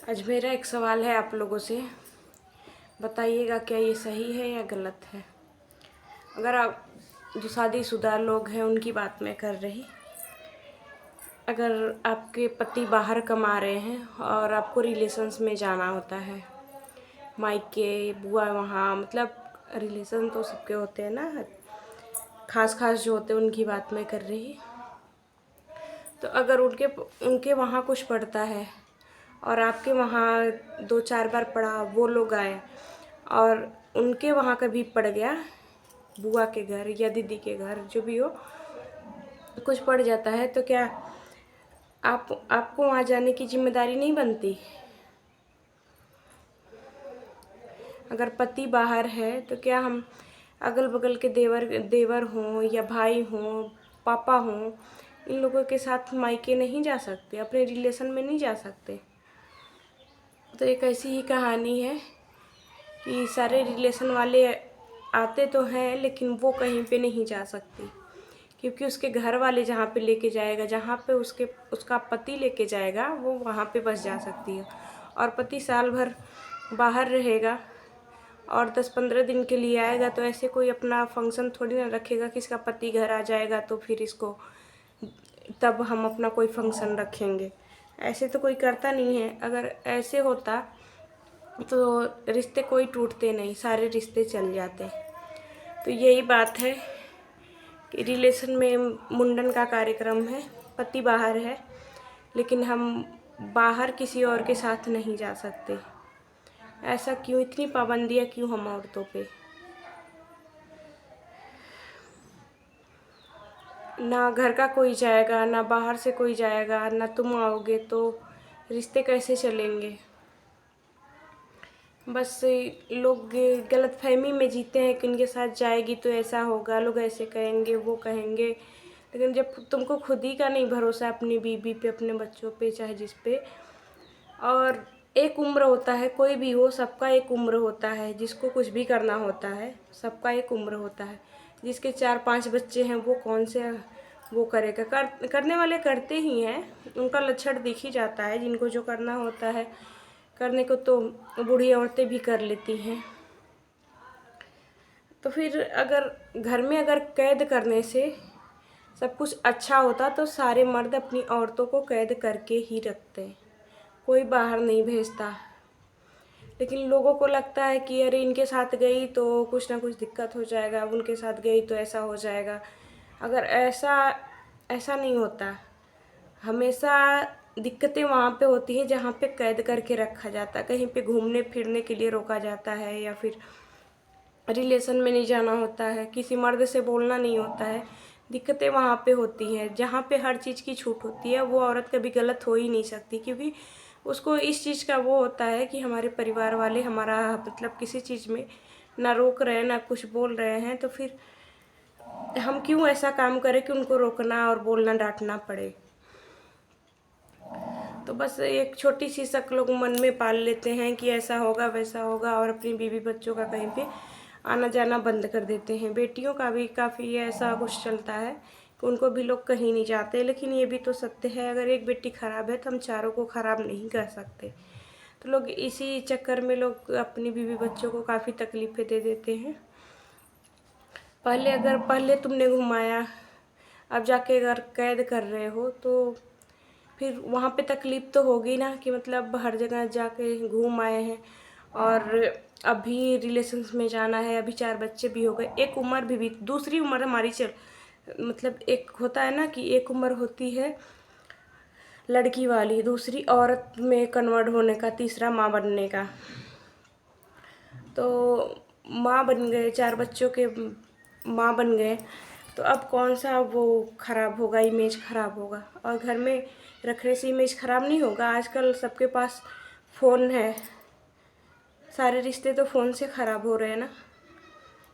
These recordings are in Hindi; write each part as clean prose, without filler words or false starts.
आज मेरा एक सवाल है आप लोगों से। बताइएगा क्या ये सही है या गलत है। अगर आप जो शादीशुदा लोग हैं उनकी बात मैं कर रही, अगर आपके पति बाहर कमा रहे हैं और आपको रिलेशंस में जाना होता है, मायके बुआ वहाँ, मतलब रिलेशन तो सबके होते हैं ना, खास खास जो होते हैं उनकी बात मैं कर रही। तो अगर उनके उनके वहाँ कुछ पड़ता है और आपके वहाँ 2-4 बार पड़ा, वो लोग आए और उनके वहाँ कभी पड़ गया, बुआ के घर या दीदी के घर जो भी हो, कुछ पड़ जाता है, तो क्या आपको वहाँ जाने की जिम्मेदारी नहीं बनती? अगर पति बाहर है तो क्या हम अगल बगल के देवर हों या भाई हों, पापा हों, इन लोगों के साथ मायके नहीं जा सकते, अपने रिलेशन में नहीं जा सकते? तो एक ऐसी ही कहानी है कि सारे रिलेशन वाले आते तो हैं लेकिन वो कहीं पे नहीं जा सकती, क्योंकि उसके घर वाले जहाँ पे लेके जाएगा, जहाँ पे उसका पति लेके जाएगा, वो वहाँ पे बस जा सकती है। और पति साल भर बाहर रहेगा और 10-15 दिन के लिए आएगा, तो ऐसे कोई अपना फंक्शन थोड़ी ना रखेगा कि इसका पति घर आ जाएगा तो फिर इसको तब हम अपना कोई फंक्शन रखेंगे। ऐसे तो कोई करता नहीं है। अगर ऐसे होता तो रिश्ते कोई टूटते नहीं, सारे रिश्ते चल जाते। तो यही बात है कि रिलेशन में मुंडन का कार्यक्रम है, पति बाहर है लेकिन हम बाहर किसी और के साथ नहीं जा सकते। ऐसा क्यों, इतनी पाबंदियाँ क्यों हम औरतों पे? ना घर का कोई जाएगा, ना बाहर से कोई जाएगा, ना तुम आओगे, तो रिश्ते कैसे चलेंगे? बस लोग गलतफहमी में जीते हैं कि उनके साथ जाएगी तो ऐसा होगा, लोग ऐसे कहेंगे, वो कहेंगे। लेकिन जब तुमको खुद ही का नहीं भरोसा अपनी बीवी पे, अपने बच्चों पे, चाहे जिस पे, और एक उम्र होता है, कोई भी हो, सबका एक उम्र होता है, जिसको कुछ भी करना होता है सबका एक उम्र होता है। जिसके 4-5 बच्चे हैं वो कौन से वो करेगा? करने वाले करते ही हैं, उनका लक्षण दिख ही जाता है। जिनको जो करना होता है करने को तो बूढ़ी औरतें भी कर लेती हैं। तो फिर अगर घर में अगर कैद करने से सब कुछ अच्छा होता तो सारे मर्द अपनी औरतों को कैद करके ही रखते, कोई बाहर नहीं भेजता। लेकिन लोगों को लगता है कि अरे इनके साथ गई तो कुछ ना कुछ दिक्कत हो जाएगा, उनके साथ गई तो ऐसा हो जाएगा। अगर ऐसा ऐसा नहीं होता। हमेशा दिक्कतें वहाँ पे होती हैं जहाँ पे कैद करके रखा जाता है, कहीं पे घूमने फिरने के लिए रोका जाता है, या फिर रिलेशन में नहीं जाना होता है, किसी मर्द से बोलना नहीं होता है। दिक्कतें वहाँ पे होती हैं। जहाँ पे हर चीज़ की छूट होती है वो औरत कभी गलत हो ही नहीं सकती, क्योंकि उसको इस चीज़ का वो होता है कि हमारे परिवार वाले हमारा मतलब किसी चीज़ में ना रोक रहे हैं ना कुछ बोल रहे हैं, तो फिर हम क्यों ऐसा काम करें कि उनको रोकना और बोलना डांटना पड़े। तो बस एक छोटी सी शक लोग मन में पाल लेते हैं कि ऐसा होगा वैसा होगा, और अपनी बीवी बच्चों का कहीं पे आना जाना बंद कर देते हैं। बेटियों का भी काफ़ी ऐसा कुछ चलता है कि उनको भी लोग कहीं नहीं जाते। लेकिन ये भी तो सत्य है, अगर एक बेटी खराब है तो हम चारों को खराब नहीं कर सकते। तो लोग इसी चक्कर में लोग अपनी बीवी बच्चों को काफ़ी तकलीफ़ें दे देते हैं। पहले तुमने घुमाया, अब जाके अगर कैद कर रहे हो तो फिर वहाँ पे तकलीफ़ तो होगी ना, कि मतलब हर जगह जाके घूम आए हैं और अभी रिलेशंस में जाना है, अभी 4 बच्चे भी हो गए, एक उम्र भी दूसरी उम्र हमारी मतलब एक होता है ना कि एक उम्र होती है लड़की वाली, दूसरी औरत में कन्वर्ट होने का, तीसरा माँ बनने का। तो माँ बन गए, 4 बच्चों के माँ बन गए, तो अब कौन सा वो ख़राब होगा, इमेज ख़राब होगा? और घर में रखने से इमेज ख़राब नहीं होगा? आजकल सबके पास फ़ोन है, सारे रिश्ते तो फ़ोन से ख़राब हो रहे हैं ना।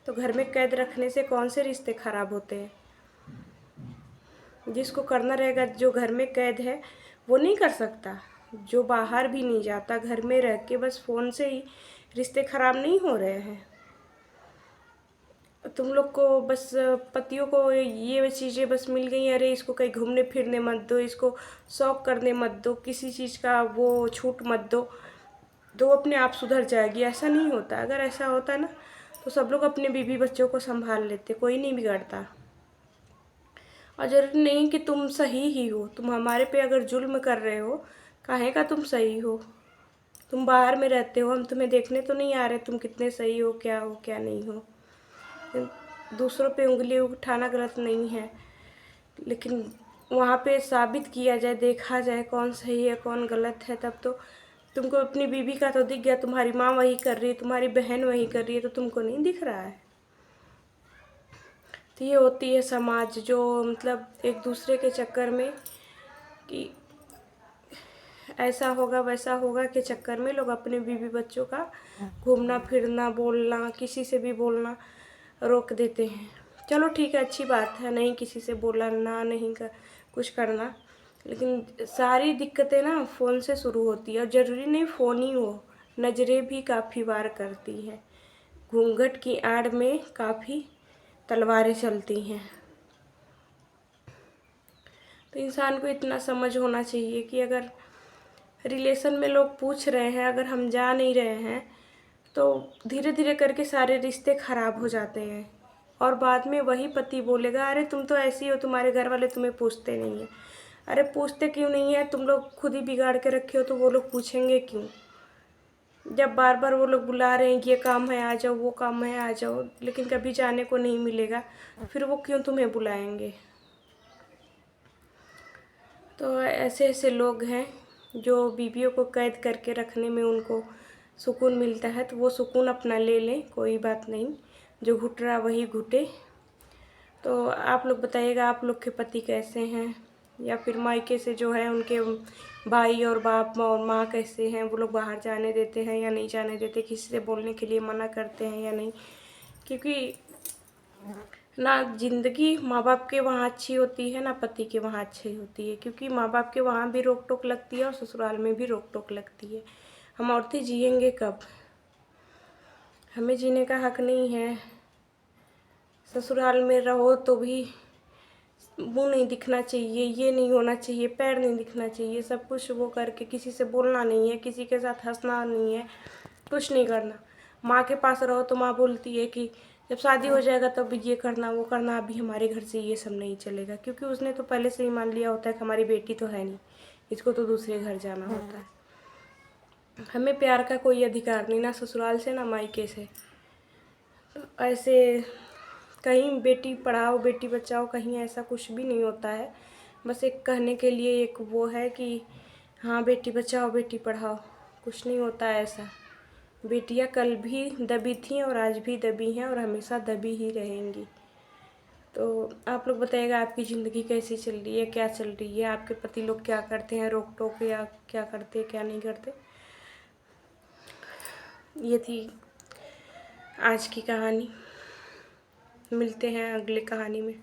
तो घर में कैद रखने से कौन से रिश्ते ख़राब होते हैं? जिसको करना रहेगा, जो घर में कैद है वो नहीं कर सकता, जो बाहर भी नहीं जाता, घर में रह के बस फ़ोन से ही रिश्ते ख़राब नहीं हो रहे हैं। तुम लोग को बस पतियों को ये चीज़ें बस मिल गई, अरे इसको कहीं घूमने फिरने मत दो, इसको शौक करने मत दो, किसी चीज़ का वो छूट मत दो, तो वो अपने आप सुधर जाएगी। ऐसा नहीं होता। अगर ऐसा होता ना तो सब लोग अपने बीवी बच्चों को संभाल लेते, कोई नहीं बिगड़ता। और जरूरी नहीं कि तुम सही ही हो। तुम हमारे पे अगर जुल्म कर रहे हो, काहे का तुम सही हो? तुम बाहर में रहते हो, हम तुम्हें देखने तो नहीं आ रहे तुम कितने सही हो क्या नहीं हो। दूसरों पे उंगली उठाना गलत नहीं है, लेकिन वहाँ पे साबित किया जाए, देखा जाए कौन सही है कौन गलत है, तब तो। तुमको अपनी बीवी का तो दिख गया, तुम्हारी माँ वही कर रही है, तुम्हारी बहन वही कर रही है, तो तुमको नहीं दिख रहा है। तो ये होती है समाज, जो मतलब एक दूसरे के चक्कर में कि ऐसा होगा वैसा होगा के चक्कर में लोग अपने बीवी बच्चों का घूमना फिरना बोलना, किसी से भी बोलना रोक देते हैं। चलो ठीक है, अच्छी बात है, नहीं किसी से बोलना, नहीं कुछ करना, लेकिन सारी दिक्कतें ना फ़ोन से शुरू होती है। और ज़रूरी नहीं फ़ोन ही हो, नज़रें भी काफ़ी बार करती हैं। घूंघट की आड़ में काफ़ी तलवारें चलती हैं। तो इंसान को इतना समझ होना चाहिए कि अगर रिलेशन में लोग पूछ रहे हैं, अगर हम जा नहीं रहे हैं, तो धीरे धीरे करके सारे रिश्ते ख़राब हो जाते हैं। और बाद में वही पति बोलेगा, अरे तुम तो ऐसी हो, तुम्हारे घर वाले तुम्हें पूछते नहीं हैं। अरे पूछते क्यों नहीं है? तुम लोग खुद ही बिगाड़ के रखे हो, तो वो लोग पूछेंगे क्यों? जब बार बार वो लोग बुला रहे हैं, ये काम है आ जाओ, वो काम है आ जाओ, लेकिन कभी जाने को नहीं मिलेगा, फिर वो क्यों तुम्हें बुलाएंगे? तो ऐसे ऐसे लोग हैं जो बीवियों को कैद करके रखने में उनको सुकून मिलता है, तो वो सुकून अपना ले लें, कोई बात नहीं। जो घुट रहा वही घुटे। तो आप लोग बताइएगा, आप लोग के पति कैसे हैं? या फिर मायके से जो है उनके भाई और बाप और माँ कैसे हैं? वो लोग बाहर जाने देते हैं या नहीं जाने देते? किसी से बोलने के लिए मना करते हैं या नहीं? क्योंकि ना ज़िंदगी माँ बाप के वहाँ अच्छी होती है, ना पति के वहाँ अच्छी होती है। क्योंकि माँ बाप के वहाँ भी रोक टोक लगती है और ससुराल में भी रोक टोक लगती है। हम औरतें जिएंगे कब? हमें जीने का हक नहीं है। ससुराल में रहो तो भी मुँह नहीं दिखना चाहिए, ये नहीं होना चाहिए, पैर नहीं दिखना चाहिए, सब कुछ वो करके किसी से बोलना नहीं है, किसी के साथ हंसना नहीं है, कुछ नहीं करना। माँ के पास रहो तो माँ बोलती है कि जब शादी हो जाएगा तब ये करना वो करना, अभी हमारे घर से ये सब नहीं चलेगा। क्योंकि उसने तो पहले से ही मान लिया होता है कि हमारी बेटी तो है नहीं, इसको तो दूसरे घर जाना होता है। हमें प्यार का कोई अधिकार नहीं, ना ससुराल से ना मायके से। तो ऐसे कहीं बेटी पढ़ाओ बेटी बचाओ, कहीं ऐसा कुछ भी नहीं होता है। बस एक कहने के लिए एक वो है कि हाँ बेटी बचाओ बेटी पढ़ाओ, कुछ नहीं होता है ऐसा। बेटियां कल भी दबी थीं और आज भी दबी हैं और हमेशा दबी ही रहेंगी। तो आप लोग बताइएगा, आपकी ज़िंदगी कैसी चल रही है, क्या चल रही है? आपके पति लोग क्या करते हैं, रोक टोक या क्या करते क्या नहीं करते? ये थी आज की कहानी। मिलते हैं अगली कहानी में।